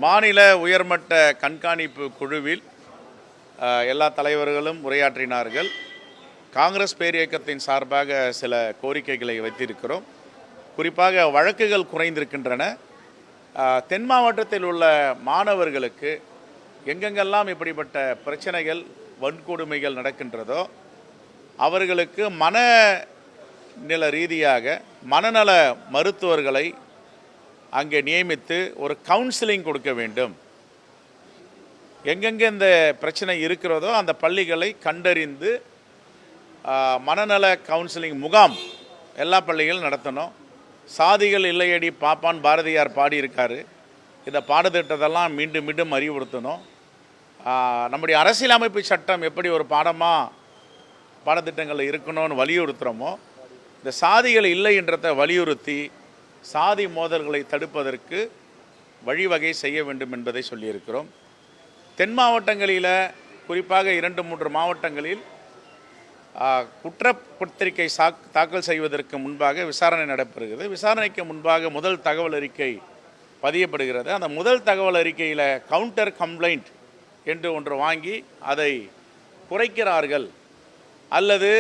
மாநில உயர்மட்ட கண்காணிப்பு குழுவில் எல்லா தலைவர்களும் உரையாற்றினார்கள். காங்கிரஸ் பேரியக்கத்தின் சார்பாக சில கோரிக்கைகளை வைத்திருக்கிறோம். குறிப்பாக வழக்குகள் குறைந்திருக்கின்றன. தென் மாவட்டத்தில் உள்ள மாணவர்களுக்கு எங்கெங்கெல்லாம் இப்படிப்பட்ட பிரச்சனைகள் வன்கொடுமைகள் நடக்கின்றதோ அவர்களுக்கு மனநல ரீதியாக மனநல மருத்துவர்களை அங்கே நியமித்து ஒரு கவுன்சிலிங் கொடுக்க வேண்டும். எங்கெங்கே இந்த பிரச்சனை இருக்கிறதோ அந்த பள்ளிகளை கண்டறிந்து மனநல கவுன்சிலிங் முகாம் எல்லா பள்ளிகளும் நடத்தணும். சாதிகள் இல்லையடி பாப்பான் பாரதியார் பாடியிருக்காரு. இந்த பாடத்திட்டத்தெல்லாம் மீண்டும் மீண்டும் அறிவுறுத்தணும். நம்முடைய அரசியலமைப்பு சட்டம் எப்படி ஒரு பாடத்திட்டங்களில் இருக்கணும்னு வலியுறுத்துகிறோமோ இந்த சாதிகள் இல்லை என்றதை வலியுறுத்தி சாதி மோதல்களை தடுப்பதற்கு வழிவகை செய்ய வேண்டும் என்பதை சொல்லியிருக்கிறோம். தென் குறிப்பாக 2-3 மாவட்டங்களில் குற்றப்பத்திரிகை தாக்கல் செய்வதற்கு முன்பாக விசாரணை நடைபெறுகிறது. விசாரணைக்கு முன்பாக முதல் தகவல் அறிக்கை பதியப்படுகிறது. அந்த முதல் தகவல் அறிக்கையில் கவுண்டர் கம்ப்ளைண்ட் என்று ஒன்று வாங்கி அதை குறைக்கிறார்கள் அல்லது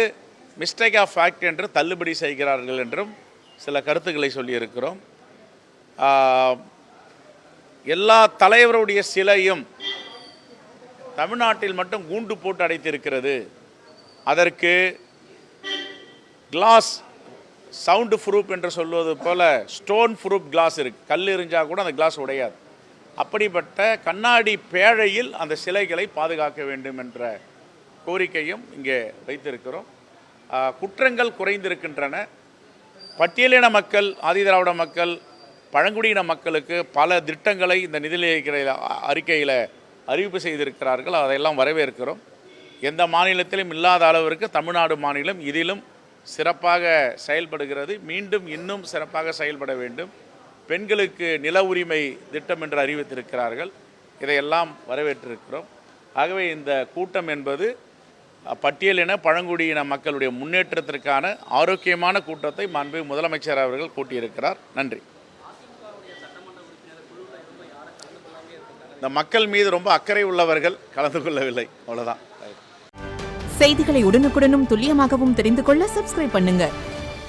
மிஸ்டேக் ஆஃப் ஃபேக்ட் என்று தள்ளுபடி செய்கிறார்கள் என்றும் சில கருத்துக்களை சொல்லியிருக்கிறோம். எல்லா தலைவருடைய சிலையும் தமிழ்நாட்டில் மட்டும் கூண்டு போட்டு அடைத்திருக்கிறது. அதற்கு கிளாஸ் சவுண்டு ப்ரூஃப் என்று சொல்வது போல ஸ்டோன் ப்ரூஃப் கிளாஸ் இருக்குது. கல் எறிஞ்சால் கூட அந்த கிளாஸ் உடையாது. அப்படிப்பட்ட கண்ணாடி பேழையில் அந்த சிலைகளை பாதுகாக்க வேண்டும் என்ற கோரிக்கையும் இங்கே வைத்திருக்கிறோம். குற்றங்கள் குறைந்திருக்கின்றன. பட்டியலின மக்கள், ஆதிதிராவிட மக்கள், பழங்குடியின மக்களுக்கு பல திட்டங்களை இந்த நிதிநிலை அறிக்கையில் அறிவிப்பு செய்திருக்கிறார்கள். அதையெல்லாம் வரவேற்கிறோம். எந்த மாநிலத்திலும் இல்லாத அளவிற்கு தமிழ்நாடு மாநிலம் இதிலும் சிறப்பாக செயல்படுகிறது. மீண்டும் இன்னும் சிறப்பாக செயல்பட வேண்டும். பெண்களுக்கு நில உரிமை திட்டம் என்று அறிவித்திருக்கிறார்கள். இதையெல்லாம் வரவேற்றிருக்கிறோம். ஆகவே இந்த கூட்டம் என்பது பட்டியலின பழங்குடியின மக்களுடைய முன்னேற்றத்திற்கான ஆரோக்கியமான கூட்டத்தை மாண்புமிகு முதலமைச்சர் அவர்கள் கூட்டியிருக்கிறார். நன்றி. இந்த மக்கள் மீது ரொம்ப அக்கறை உள்ளவர்கள் கலந்து கொள்ளவில்லை, அவ்வளவுதான். செய்திகளை உடனுக்குடனும் துல்லியமாகவும் தெரிந்து கொள்ள சப்ஸ்கிரைப் பண்ணுங்க.